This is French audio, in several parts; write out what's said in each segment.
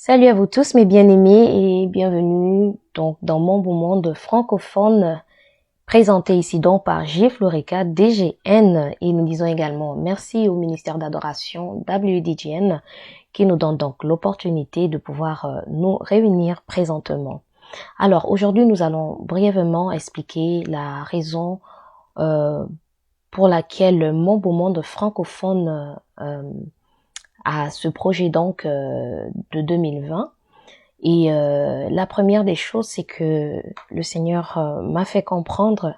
Salut à vous tous mes bien-aimés et bienvenue donc dans mon beau monde francophone présenté ici donc par J. Florica DGN et nous disons également merci au ministère d'adoration WDGN qui nous donne donc l'opportunité de pouvoir nous réunir présentement. Alors aujourd'hui nous allons brièvement expliquer la raison pour laquelle mon beau monde francophone à ce projet donc de 2020. Et la première des choses, c'est que le Seigneur m'a fait comprendre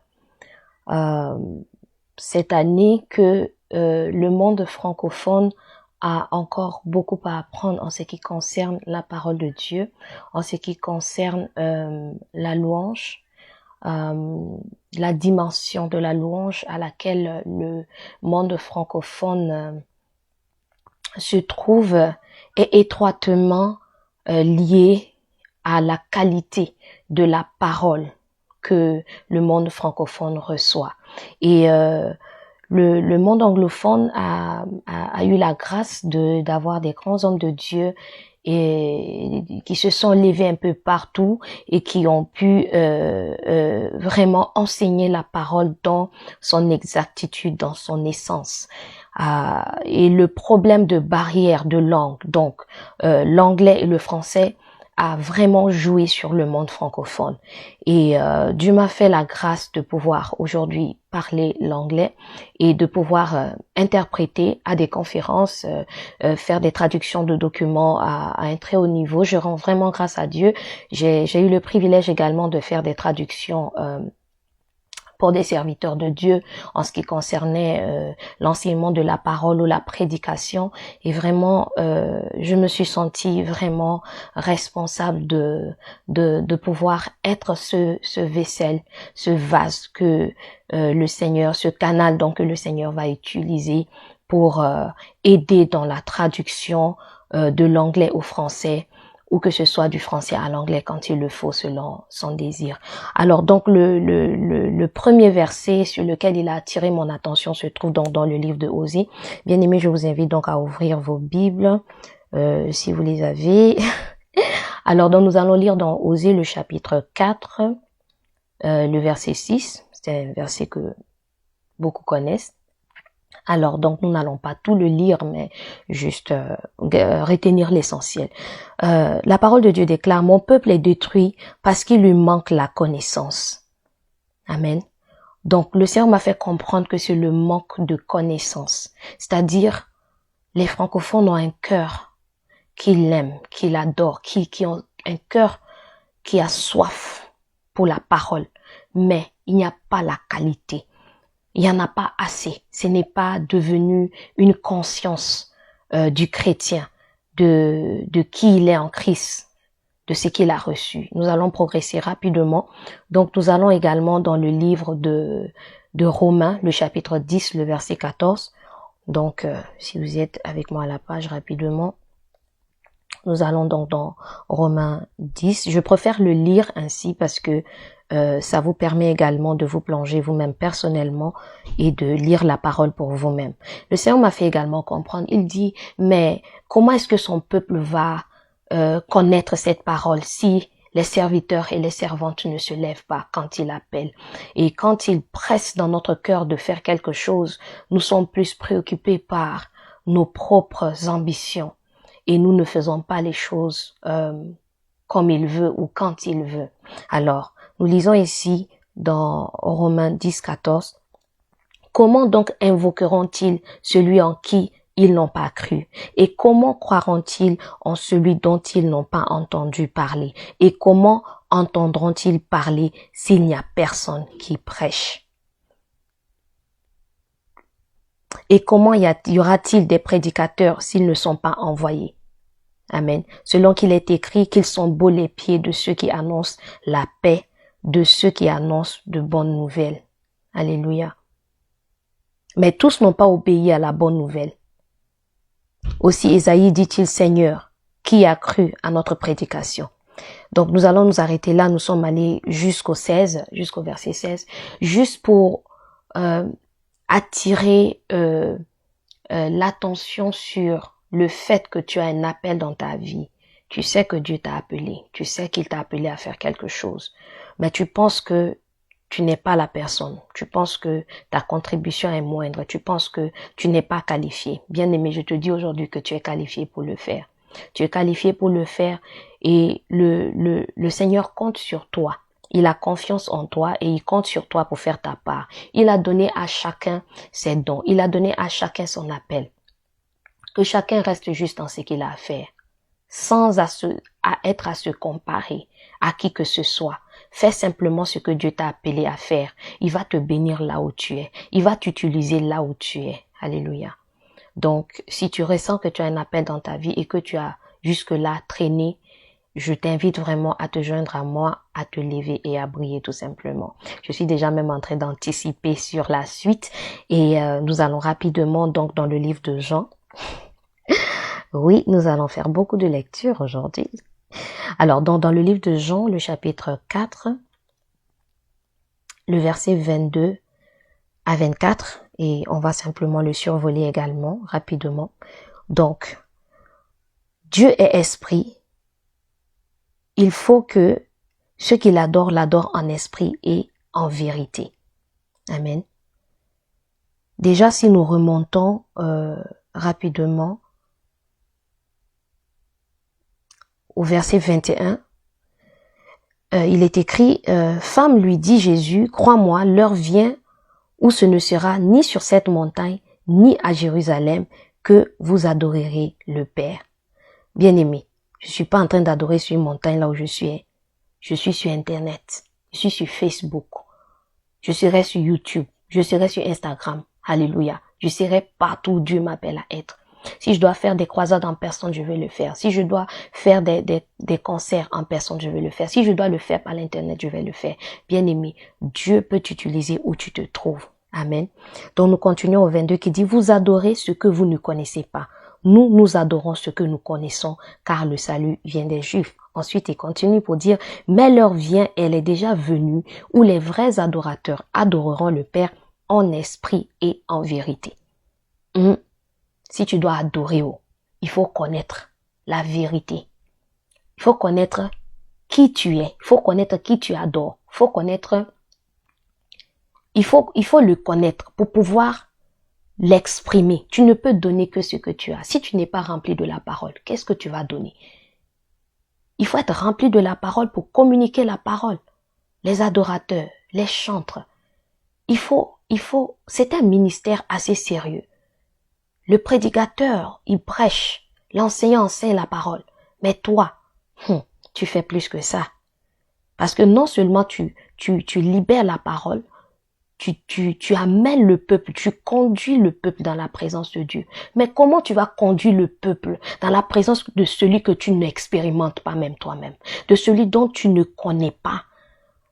cette année que le monde francophone a encore beaucoup à apprendre en ce qui concerne la parole de Dieu, en ce qui concerne la louange, la dimension de la louange à laquelle le monde francophone se trouve est étroitement lié à la qualité de la parole que le monde francophone reçoit. Et le monde anglophone a eu la grâce d'avoir des grands hommes de Dieu et qui se sont levés un peu partout et qui ont pu vraiment enseigner la parole dans son exactitude, dans son essence. Et le problème de barrière de langue, donc l'anglais et le français, a vraiment joué sur le monde francophone. Et Dieu m'a fait la grâce de pouvoir aujourd'hui parler l'anglais et de pouvoir interpréter à des conférences, faire des traductions de documents à un très haut niveau. Je rends vraiment grâce à Dieu. J'ai eu le privilège également de faire des traductions pour des serviteurs de Dieu en ce qui concernait l'enseignement de la parole ou la prédication. Et vraiment, je me suis sentie vraiment responsable de pouvoir être ce vaisselle, ce vase que le Seigneur, ce canal donc que le Seigneur va utiliser pour aider dans la traduction de l'anglais au français, ou que ce soit du français à l'anglais quand il le faut selon son désir. Alors donc le premier verset sur lequel il a attiré mon attention se trouve donc dans le livre de Osée. Bien aimé, je vous invite donc à ouvrir vos Bibles si vous les avez. Alors donc nous allons lire dans Osée le chapitre 4, le verset 6. C'est un verset que beaucoup connaissent. Alors donc nous n'allons pas tout le lire, mais juste retenir l'essentiel. La parole de Dieu déclare: mon peuple est détruit parce qu'il lui manque la connaissance. Amen. Donc le Seigneur m'a fait comprendre que c'est le manque de connaissance. C'est-à-dire, les francophones ont un cœur qu'ils aiment, qu'ils adorent, qui ont un cœur qui a soif pour la parole. Mais il n'y a pas la qualité. Il n'y en a pas assez. Ce n'est pas devenu une conscience du chrétien, de qui il est en Christ, de ce qu'il a reçu. Nous allons progresser rapidement. Donc nous allons également dans le livre de Romains, le chapitre 10, le verset 14. Donc si vous êtes avec moi à la page rapidement, nous allons donc dans Romains 10. Je préfère le lire ainsi parce que ça vous permet également de vous plonger vous-même personnellement et de lire la parole pour vous-même. Le Seigneur m'a fait également comprendre, il dit, mais comment est-ce que son peuple va connaître cette parole si les serviteurs et les servantes ne se lèvent pas quand il appelle? Et quand il presse dans notre cœur de faire quelque chose, nous sommes plus préoccupés par nos propres ambitions et nous ne faisons pas les choses comme il veut ou quand il veut. Alors, nous lisons ici dans Romains 10, 14. Comment donc invoqueront-ils celui en qui ils n'ont pas cru? Et comment croiront-ils en celui dont ils n'ont pas entendu parler? Et comment entendront-ils parler s'il n'y a personne qui prêche? Et comment y aura-t-il des prédicateurs s'ils ne sont pas envoyés? Amen. Selon qu'il est écrit qu'ils sont beaux les pieds de ceux qui annoncent la paix, de ceux qui annoncent de bonnes nouvelles. Alléluia. Mais tous n'ont pas obéi à la bonne nouvelle. Aussi Ésaïe dit-il, Seigneur, qui a cru à notre prédication? Donc nous allons nous arrêter là, nous sommes allés jusqu'au verset 16, juste pour attirer l'attention sur le fait que tu as un appel dans ta vie Tu sais que Dieu t'a appelé. Tu sais qu'il t'a appelé à faire quelque chose. Mais tu penses que tu n'es pas la personne. Tu penses que ta contribution est moindre. Tu penses que tu n'es pas qualifié. Bien-aimé, je te dis aujourd'hui que tu es qualifié pour le faire. Tu es qualifié pour le faire et le Seigneur compte sur toi. Il a confiance en toi et il compte sur toi pour faire ta part. Il a donné à chacun ses dons. Il a donné à chacun son appel. Que chacun reste juste dans ce qu'il a à faire, sans être à se comparer à qui que ce soit. Fais simplement ce que Dieu t'a appelé à faire. Il va te bénir là où tu es. Il va t'utiliser là où tu es. Alléluia. Donc, si tu ressens que tu as un appel dans ta vie et que tu as jusque-là traîné, je t'invite vraiment à te joindre à moi, à te lever et à briller tout simplement. Je suis déjà même en train d'anticiper sur la suite et nous allons rapidement donc dans le livre de Jean. Oui, nous allons faire beaucoup de lectures aujourd'hui. Alors, dans le livre de Jean, le chapitre 4, le verset 22 à 24, et on va simplement le survoler également, rapidement. Donc, Dieu est esprit. Il faut que ceux qui l'adorent en esprit et en vérité. Amen. Déjà, si nous remontons rapidement au verset 21, il est écrit, femme lui dit Jésus, crois-moi, l'heure vient où ce ne sera ni sur cette montagne, ni à Jérusalem que vous adorerez le Père. Bien-aimé, je suis pas en train d'adorer sur une montagne là où je suis. Je suis sur Internet, je suis sur Facebook, je serai sur YouTube, je serai sur Instagram. Alléluia. Je serai partout où Dieu m'appelle à être. Si je dois faire des croisades en personne, je vais le faire. Si je dois faire des concerts en personne, je vais le faire. Si je dois le faire par l'internet, je vais le faire. Bien-aimé, Dieu peut t'utiliser où tu te trouves. Amen. Donc nous continuons au 22 qui dit, vous adorez ce que vous ne connaissez pas. Nous adorons ce que nous connaissons, car le salut vient des Juifs. Ensuite, il continue pour dire, mais l'heure vient, elle est déjà venue, où les vrais adorateurs adoreront le Père en esprit et en vérité. Si tu dois adorer, il faut connaître la vérité. Il faut connaître qui tu es. Il faut connaître qui tu adores. Il faut le connaître pour pouvoir l'exprimer. Tu ne peux donner que ce que tu as. Si tu n'es pas rempli de la parole, qu'est-ce que tu vas donner? Il faut être rempli de la parole pour communiquer la parole. Les adorateurs, les chantres. C'est un ministère assez sérieux. Le prédicateur, il prêche. L'enseignant enseigne la parole. Mais toi, tu fais plus que ça. Parce que non seulement tu libères la parole, tu amènes le peuple, tu conduis le peuple dans la présence de Dieu. Mais comment tu vas conduire le peuple dans la présence de celui que tu n'expérimentes pas même toi-même, de celui dont tu ne connais pas?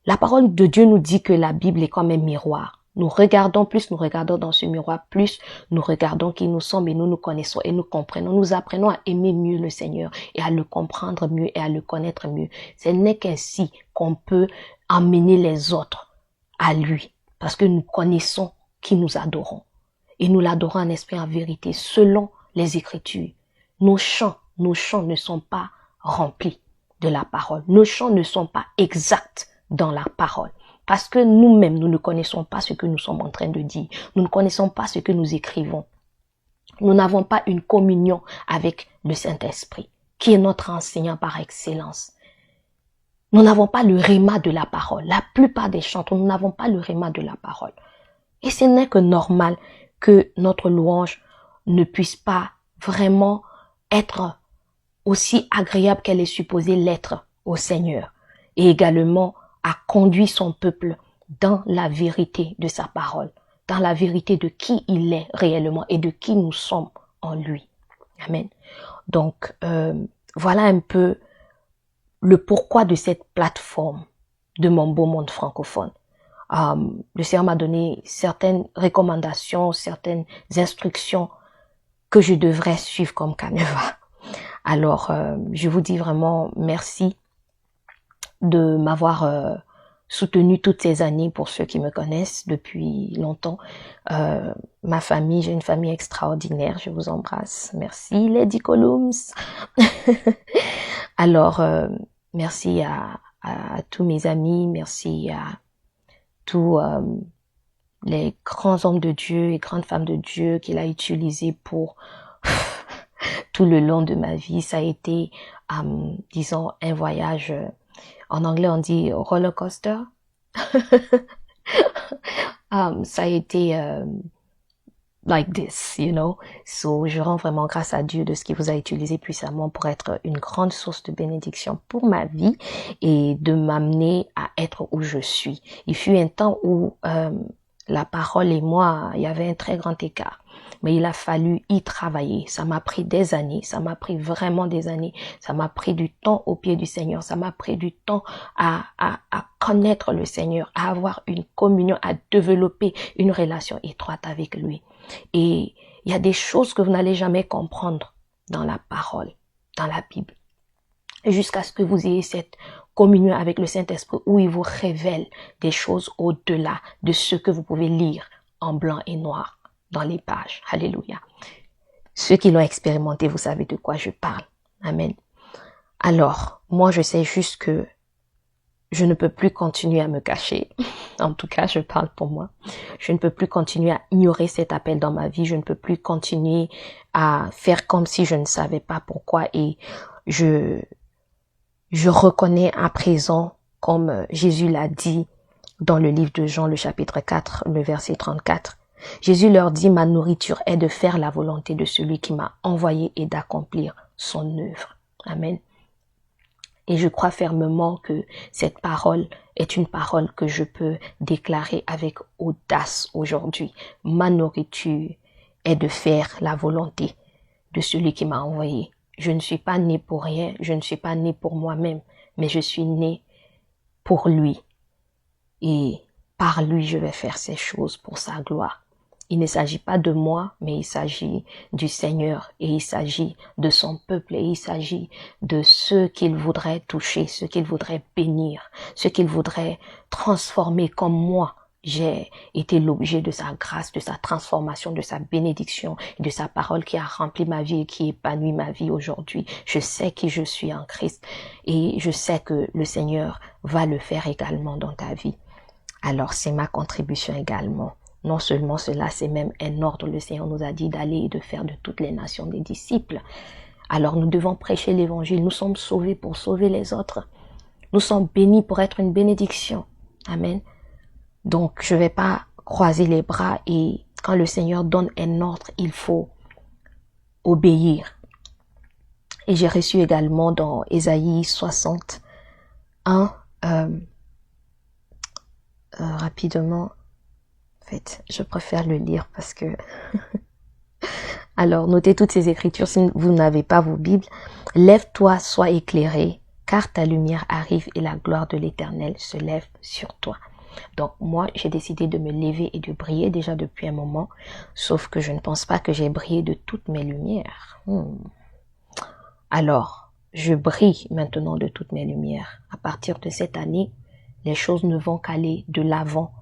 La parole de Dieu nous dit que la Bible est comme un miroir. Nous regardons dans ce miroir, plus nous regardons qui nous sommes et nous nous connaissons et nous comprenons. Nous apprenons à aimer mieux le Seigneur et à le comprendre mieux et à le connaître mieux. Ce n'est qu'ainsi qu'on peut amener les autres à lui. Parce que nous connaissons qui nous adorons. Et nous l'adorons en esprit et en vérité, selon les Écritures. Nos chants ne sont pas remplis de la parole. Nos chants ne sont pas exacts dans la parole. Parce que nous-mêmes, nous ne connaissons pas ce que nous sommes en train de dire. Nous ne connaissons pas ce que nous écrivons. Nous n'avons pas une communion avec le Saint-Esprit, qui est notre enseignant par excellence. Nous n'avons pas le réma de la parole. La plupart des chanteurs, nous n'avons pas le réma de la parole. Et ce n'est que normal que notre louange ne puisse pas vraiment être aussi agréable qu'elle est supposée l'être au Seigneur. Et également à conduire son peuple dans la vérité de sa parole, dans la vérité de qui il est réellement et de qui nous sommes en lui. Amen. Donc, voilà un peu le pourquoi de cette plateforme de mon beau monde francophone. Le Seigneur m'a donné certaines recommandations, certaines instructions que je devrais suivre comme canevas. Alors, je vous dis vraiment merci de m'avoir soutenu toutes ces années pour ceux qui me connaissent depuis longtemps. Ma famille, j'ai une famille extraordinaire, je vous embrasse. Merci Lady Columns. Alors, merci à tous mes amis, merci à tous les grands hommes de Dieu et grandes femmes de Dieu qu'il a utilisés pour tout le long de ma vie. Ça a été, disons, un voyage, en anglais on dit roller coaster. Ça a été like this, you know. So, je rends vraiment grâce à Dieu de ce qu'il vous a utilisé puissamment pour être une grande source de bénédiction pour ma vie et de m'amener à être où je suis. Il fut un temps où la parole et moi, il y avait un très grand écart. Mais il a fallu y travailler. Ça m'a pris des années. Ça m'a pris vraiment des années. Ça m'a pris du temps au pied du Seigneur. Ça m'a pris du temps à connaître le Seigneur, à avoir une communion, à développer une relation étroite avec lui. Et il y a des choses que vous n'allez jamais comprendre dans la parole, dans la Bible. Jusqu'à ce que vous ayez cette communion avec le Saint-Esprit où il vous révèle des choses au-delà de ce que vous pouvez lire en blanc et noir dans les pages. Alléluia. Ceux qui l'ont expérimenté, vous savez de quoi je parle. Amen. Alors, moi, je sais juste que je ne peux plus continuer à me cacher. En tout cas, je parle pour moi. Je ne peux plus continuer à ignorer cet appel dans ma vie. Je ne peux plus continuer à faire comme si je ne savais pas pourquoi. Et je reconnais à présent, comme Jésus l'a dit dans le livre de Jean, le chapitre 4, le verset 34. Jésus leur dit, ma nourriture est de faire la volonté de celui qui m'a envoyé et d'accomplir son œuvre. Amen. Et je crois fermement que cette parole est une parole que je peux déclarer avec audace aujourd'hui. Ma nourriture est de faire la volonté de celui qui m'a envoyé. Je ne suis pas né pour rien, je ne suis pas né pour moi-même, mais je suis né pour lui. Et par lui, je vais faire ces choses pour sa gloire. Il ne s'agit pas de moi, mais il s'agit du Seigneur et il s'agit de son peuple et il s'agit de ceux qu'il voudrait toucher, ceux qu'il voudrait bénir, ceux qu'il voudrait transformer comme moi. J'ai été l'objet de sa grâce, de sa transformation, de sa bénédiction, de sa parole qui a rempli ma vie et qui épanouit ma vie aujourd'hui. Je sais qui je suis en Christ et je sais que le Seigneur va le faire également dans ta vie. Alors c'est ma contribution également. Non seulement cela, c'est même un ordre. Le Seigneur nous a dit d'aller et de faire de toutes les nations des disciples. Alors nous devons prêcher l'évangile. Nous sommes sauvés pour sauver les autres. Nous sommes bénis pour être une bénédiction. Amen. Donc je ne vais pas croiser les bras et quand le Seigneur donne un ordre, il faut obéir. Et j'ai reçu également dans Ésaïe 61, rapidement, en fait, je préfère le lire parce que... Alors, notez toutes ces écritures si vous n'avez pas vos Bibles. Lève-toi, sois éclairé, car ta lumière arrive et la gloire de l'Éternel se lève sur toi. Donc, moi, j'ai décidé de me lever et de briller déjà depuis un moment, sauf que je ne pense pas que j'ai brillé de toutes mes lumières. Alors, je brille maintenant de toutes mes lumières. À partir de cette année, les choses ne vont qu'aller de l'avant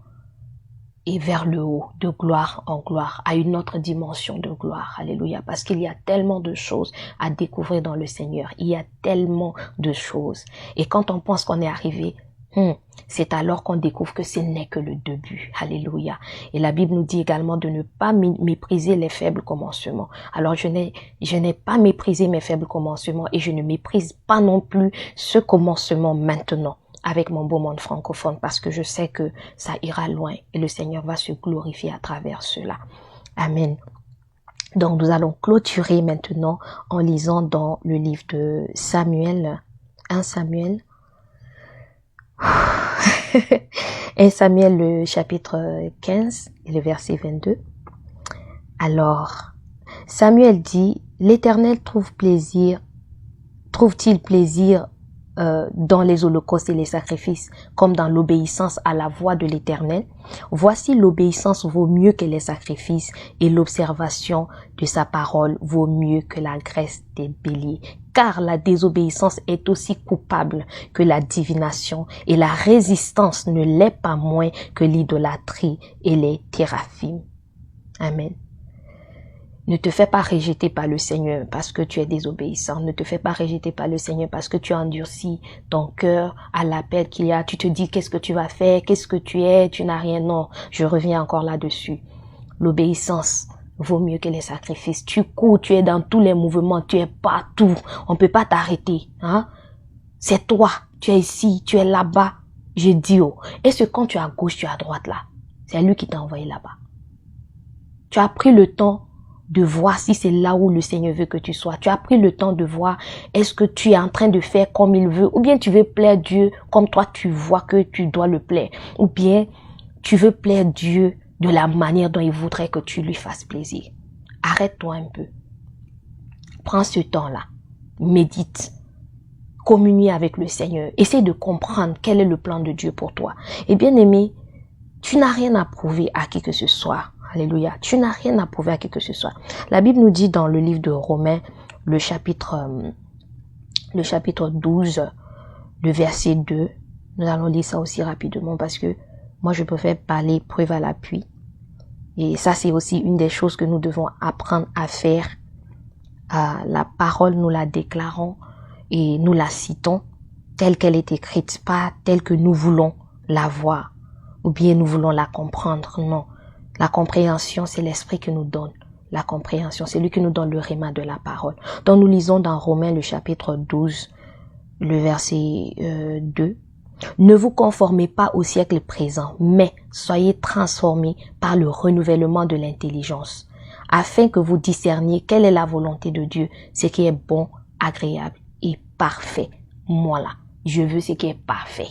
et vers le haut, de gloire en gloire, à une autre dimension de gloire. Alléluia. Parce qu'il y a tellement de choses à découvrir dans le Seigneur. Il y a tellement de choses. Et quand on pense qu'on est arrivé, c'est alors qu'on découvre que ce n'est que le début. Alléluia. Et la Bible nous dit également de ne pas mépriser les faibles commencements. Alors je n'ai pas méprisé mes faibles commencements et je ne méprise pas non plus ce commencement maintenant avec mon beau monde francophone parce que je sais que ça ira loin et le Seigneur va se glorifier à travers cela. Amen. Donc nous allons clôturer maintenant en lisant dans le livre de Samuel, 1 Samuel, 1 Samuel le chapitre 15 et le verset 22. Alors, Samuel dit, l'Éternel trouve-t-il plaisir dans les holocaustes et les sacrifices, comme dans l'obéissance à la voix de l'Éternel? Voici l'obéissance vaut mieux que les sacrifices et l'observation de sa parole vaut mieux que la graisse des béliers. Car la désobéissance est aussi coupable que la divination et la résistance ne l'est pas moins que l'idolâtrie et les théraphim. Amen. Ne te fais pas rejeter par le Seigneur parce que tu es désobéissant. Ne te fais pas rejeter par le Seigneur parce que tu as endurci ton cœur à l'appel qu'il y a. Tu te dis qu'est-ce que tu vas faire, qu'est-ce que tu es, tu n'as rien. Non, je reviens encore là-dessus. L'obéissance vaut mieux que les sacrifices. Tu cours, tu es dans tous les mouvements, tu es partout. On ne peut pas t'arrêter. Hein? C'est toi, tu es ici, tu es là-bas. Je dis, oh, est-ce que quand tu es à gauche, tu es à droite là? C'est lui qui t'a envoyé là-bas. Tu as pris le temps de voir si c'est là où le Seigneur veut que tu sois. Tu as pris le temps de voir est-ce que tu es en train de faire comme il veut ou bien tu veux plaire Dieu comme toi tu vois que tu dois le plaire ou bien tu veux plaire Dieu de la manière dont il voudrait que tu lui fasses plaisir. Arrête-toi un peu. Prends ce temps-là. Médite. Communie avec le Seigneur. Essaie de comprendre quel est le plan de Dieu pour toi. Et bien aimé, tu n'as rien à prouver à qui que ce soit. Alléluia. Tu n'as rien à prouver à qui que ce soit. La Bible nous dit dans le livre de Romains, le chapitre 12, le verset 2. Nous allons lire ça aussi rapidement parce que moi je préfère parler preuve à l'appui. Et ça c'est aussi une des choses que nous devons apprendre à faire. La parole, nous la déclarons et nous la citons telle qu'elle est écrite, pas telle que nous voulons la voir ou bien nous voulons la comprendre. Non. La compréhension, c'est l'Esprit qui nous donne. La compréhension, c'est lui qui nous donne le réma de la parole. Donc nous lisons dans Romains le chapitre 12, le verset 2. Ne vous conformez pas au siècle présent, mais soyez transformés par le renouvellement de l'intelligence, afin que vous discerniez quelle est la volonté de Dieu, ce qui est bon, agréable et parfait. Moi là, je veux ce qui est parfait.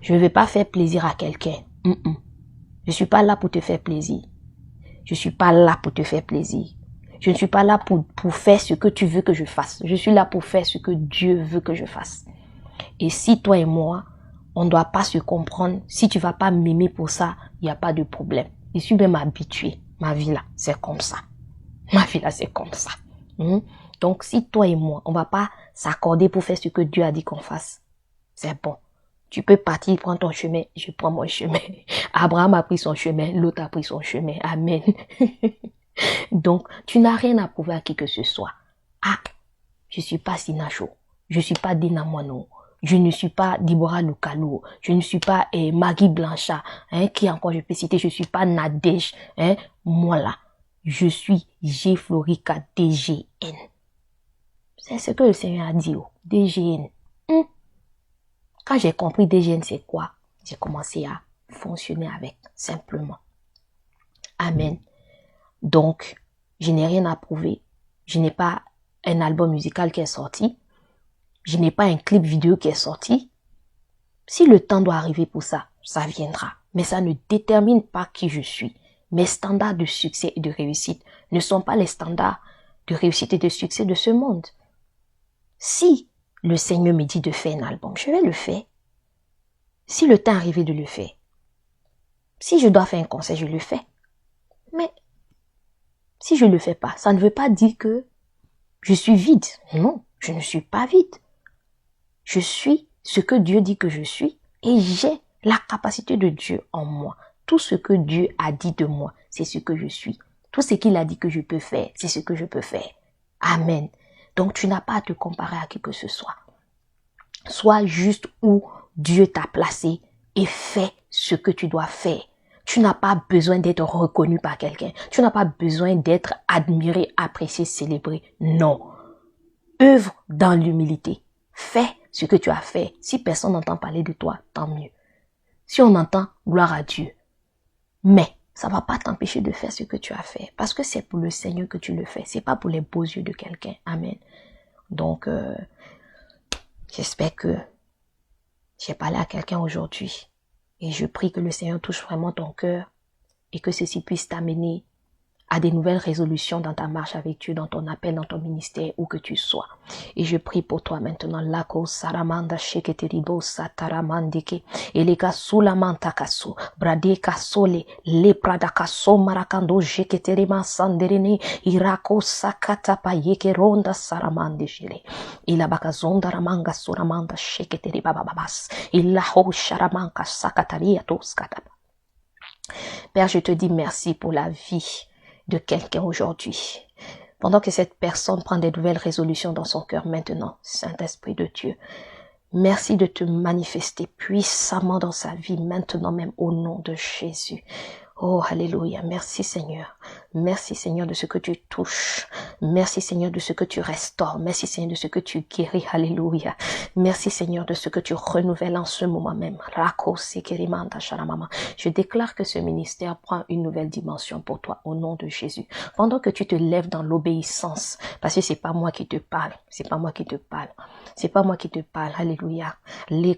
Je ne veux pas faire plaisir à quelqu'un. Je suis pas là pour te faire plaisir. Je suis pas là pour te faire plaisir. Je ne suis pas là pour faire ce que tu veux que je fasse. Je suis là pour faire ce que Dieu veut que je fasse. Et si toi et moi, on ne doit pas se comprendre, si tu vas pas m'aimer pour ça, il n'y a pas de problème. Je suis même habituée. Ma vie là, c'est comme ça. Ma vie là, c'est comme ça. Donc si toi et moi, on va pas s'accorder pour faire ce que Dieu a dit qu'on fasse, c'est bon. Tu peux partir, prendre ton chemin, je prends mon chemin. Abraham a pris son chemin, l'autre a pris son chemin. Amen. Donc, tu n'as rien à prouver à qui que ce soit. Ah, je suis pas Sinacho, je suis pas Dina Mono, je ne suis pas Deborah Lucalo, je ne suis pas Maggie Blanchard, qui encore je peux citer, je suis pas Nadège, moi là, je suis G Florica DGN. C'est ce que le Seigneur a dit, DGN. Quand j'ai compris DGN c'est quoi, j'ai commencé à fonctionner avec, simplement. Amen. Donc, je n'ai rien à prouver. Je n'ai pas un album musical qui est sorti. Je n'ai pas un clip vidéo qui est sorti. Si le temps doit arriver pour ça, ça viendra. Mais ça ne détermine pas qui je suis. Mes standards de succès et de réussite ne sont pas les standards de réussite et de succès de ce monde. Si le Seigneur me dit de faire un album, je vais le faire. Si le temps est arrivé de le faire. Si je dois faire un concert, je le fais. Mais si je ne le fais pas, ça ne veut pas dire que je suis vide. Non, je ne suis pas vide. Je suis ce que Dieu dit que je suis et j'ai la capacité de Dieu en moi. Tout ce que Dieu a dit de moi, c'est ce que je suis. Tout ce qu'il a dit que je peux faire, c'est ce que je peux faire. Amen. Donc tu n'as pas à te comparer à qui que ce soit. Sois juste où Dieu t'a placé et fais ce que tu dois faire. Tu n'as pas besoin d'être reconnu par quelqu'un. Tu n'as pas besoin d'être admiré, apprécié, célébré. Non. Œuvre dans l'humilité. Fais ce que tu as fait. Si personne n'entend parler de toi, tant mieux. Si on entend, gloire à Dieu. Mais ça va pas t'empêcher de faire ce que tu as fait. Parce que c'est pour le Seigneur que tu le fais. C'est pas pour les beaux yeux de quelqu'un. Amen. Donc, j'espère que j'ai parlé à quelqu'un aujourd'hui. Et je prie que le Seigneur touche vraiment ton cœur et que ceci puisse t'amener à des nouvelles résolutions dans ta marche avec Dieu, dans ton appel, dans ton ministère, où que tu sois. Et je prie pour toi maintenant. Lako saramanda sheketeribo sataramandike eleka sulamanta kaso brade kasole le prada kaso marakando jeketerima sanderene irako sakata payeke ronda saramande jele ilabaka zonda ramanga suramanda sheketeri bababas ilaho sharamanka sakataria toskata. Père, je te dis merci pour la vie de quelqu'un aujourd'hui. Pendant que cette personne prend des nouvelles résolutions dans son cœur maintenant, Saint-Esprit de Dieu, merci de te manifester puissamment dans sa vie maintenant même au nom de Jésus. Oh, alléluia. Merci Seigneur. Merci Seigneur de ce que tu touches. Merci Seigneur de ce que tu restaures. Merci Seigneur de ce que tu guéris. Alléluia. Merci Seigneur de ce que tu renouvelles en ce moment même. Je déclare que ce ministère prend une nouvelle dimension pour toi au nom de Jésus. Pendant que tu te lèves dans l'obéissance, parce que c'est pas moi qui te parle. C'est pas moi qui te parle. C'est pas moi qui te parle. Alléluia. Pendant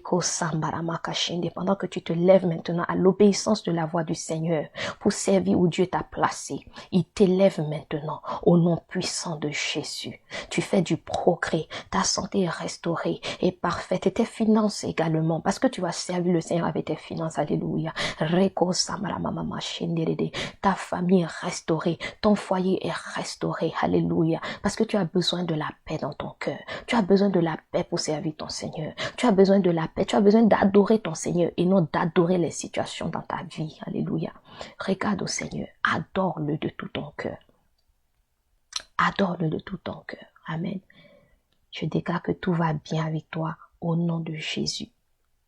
que tu te lèves maintenant à l'obéissance de la voix du Seigneur pour servir où Dieu t'a placé, il t'élève maintenant au nom puissant de Jésus. Tu fais du progrès. Ta santé est restaurée et parfaite. Et tes finances également, parce que tu vas servir le Seigneur avec tes finances. Alléluia. Ta famille est restaurée. Ton foyer est restauré. Alléluia. Parce que tu as besoin de la paix dans ton cœur. Tu as besoin de la paix pour servir ton Seigneur. Tu as besoin de la paix. Tu as besoin d'adorer ton Seigneur et non d'adorer les situations dans ta vie. Alléluia. Regarde au Seigneur. Adore-le de tout ton cœur. Adore-le de tout ton cœur. Amen. Je déclare que tout va bien avec toi au nom de Jésus.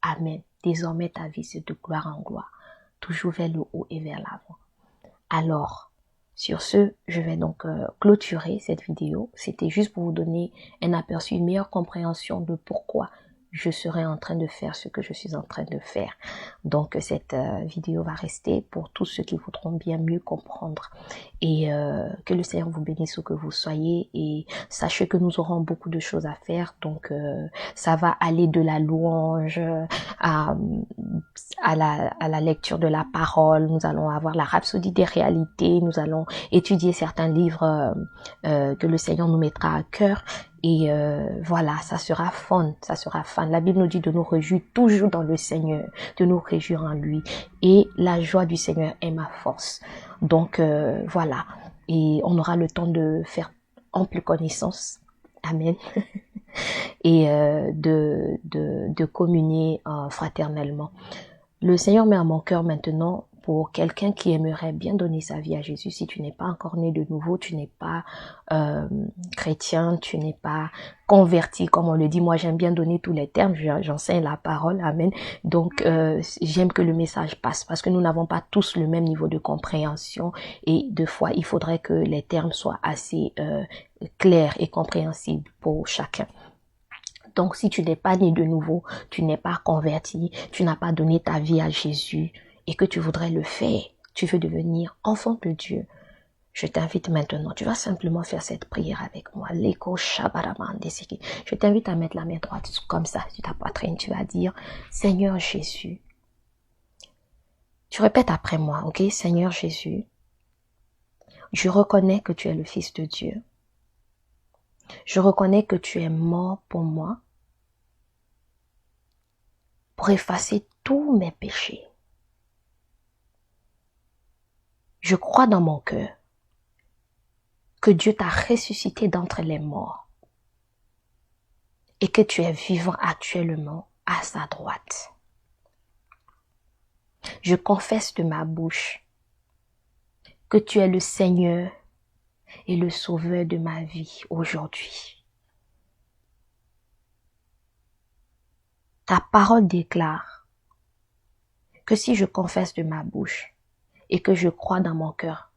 Amen. Désormais, ta vie, c'est de gloire en gloire. Toujours vers le haut et vers l'avant. Alors, sur ce, je vais donc clôturer cette vidéo. C'était juste pour vous donner un aperçu, une meilleure compréhension de pourquoi je serai en train de faire ce que je suis en train de faire. Donc, cette vidéo va rester pour tous ceux qui voudront bien mieux comprendre. Et que le Seigneur vous bénisse où que vous soyez. Et sachez que nous aurons beaucoup de choses à faire. Donc, ça va aller de la louange à la lecture de la parole. Nous allons avoir la rhapsodie des réalités. Nous allons étudier certains livres que le Seigneur nous mettra à cœur. Et voilà, ça sera fun, ça sera fun. La Bible nous dit de nous réjouir toujours dans le Seigneur, de nous réjouir en lui. Et la joie du Seigneur est ma force. Donc voilà, et on aura le temps de faire ample connaissance. Amen. Et de communier fraternellement. Le Seigneur met à mon cœur maintenant pour quelqu'un qui aimerait bien donner sa vie à Jésus. Si tu n'es pas encore né de nouveau, tu n'es pas chrétien, tu n'es pas converti, comme on le dit. Moi, j'aime bien donner tous les termes, j'enseigne la parole, amen. Donc, j'aime que le message passe parce que nous n'avons pas tous le même niveau de compréhension et de fois, il faudrait que les termes soient assez clairs et compréhensibles pour chacun. Donc, si tu n'es pas né de nouveau, tu n'es pas converti, tu n'as pas donné ta vie à Jésus et que tu voudrais le faire, tu veux devenir enfant de Dieu, je t'invite maintenant, tu vas simplement faire cette prière avec moi. Je t'invite à mettre la main droite comme ça sur ta poitrine. Tu vas dire, Seigneur Jésus, tu répètes après moi, ok? Seigneur Jésus, je reconnais que tu es le Fils de Dieu. Je reconnais que tu es mort pour moi, pour effacer tous mes péchés. Je crois dans mon cœur que Dieu t'a ressuscité d'entre les morts et que tu es vivant actuellement à sa droite. Je confesse de ma bouche que tu es le Seigneur et le Sauveur de ma vie aujourd'hui. Ta parole déclare que si je confesse de ma bouche et que je crois dans mon cœur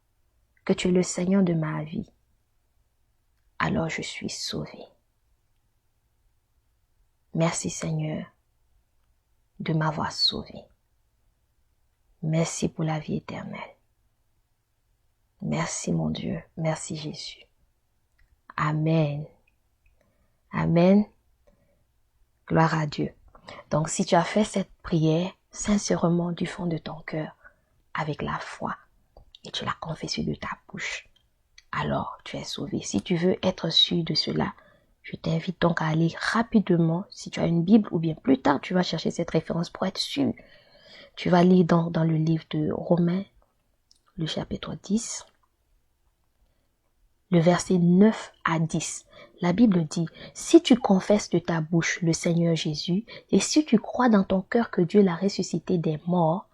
que tu es le Seigneur de ma vie, alors je suis sauvé. Merci Seigneur de m'avoir sauvé. Merci pour la vie éternelle. Merci mon Dieu. Merci Jésus. Amen. Amen. Gloire à Dieu. Donc si tu as fait cette prière sincèrement du fond de ton cœur, avec la foi, et tu l'as confessé de ta bouche, alors tu es sauvé. Si tu veux être sûr de cela, je t'invite donc à aller rapidement, si tu as une Bible ou bien plus tard, tu vas chercher cette référence pour être sûr. Tu vas lire dans le livre de Romains, le chapitre 10, le verset 9 à 10. La Bible dit, si tu confesses de ta bouche le Seigneur Jésus, et si tu crois dans ton cœur que Dieu l'a ressuscité des morts,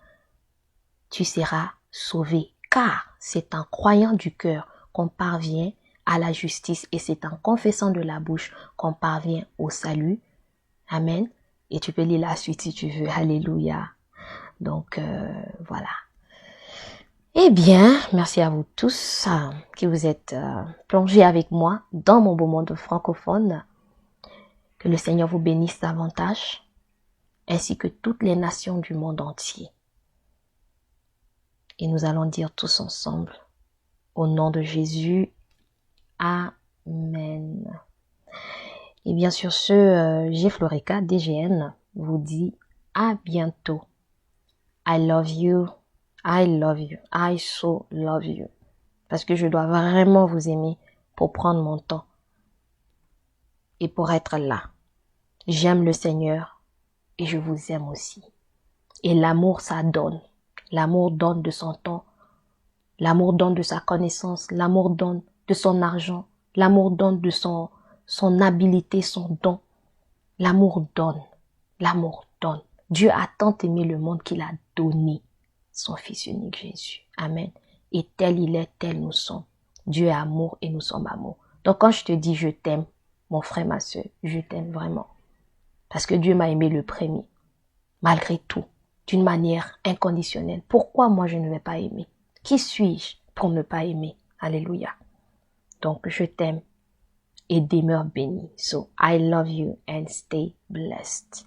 tu seras sauvé. Car c'est en croyant du cœur qu'on parvient à la justice et c'est en confessant de la bouche qu'on parvient au salut. Amen. Et tu peux lire la suite si tu veux. Alléluia. Donc, voilà. Eh bien, merci à vous tous qui vous êtes plongés avec moi dans mon beau monde francophone. Que le Seigneur vous bénisse davantage, ainsi que toutes les nations du monde entier. Et nous allons dire tous ensemble, au nom de Jésus, Amen. Et bien sur ce, G-Florica, DGN, vous dit à bientôt. I love you. I love you. I so love you. Parce que je dois vraiment vous aimer pour prendre mon temps et pour être là. J'aime le Seigneur et je vous aime aussi. Et l'amour, ça donne. L'amour donne de son temps. L'amour donne de sa connaissance. L'amour donne de son argent. L'amour donne de son habileté, son don. L'amour donne. L'amour donne. Dieu a tant aimé le monde qu'il a donné son Fils unique Jésus. Amen. Et tel il est, tel nous sommes. Dieu est amour et nous sommes amour. Donc quand je te dis je t'aime, mon frère, ma soeur, je t'aime vraiment. Parce que Dieu m'a aimé le premier. Malgré tout. D'une manière inconditionnelle. Pourquoi moi je ne vais pas aimer? Qui suis-je pour ne pas aimer? Alléluia. Donc je t'aime et demeure béni. So I love you and stay blessed.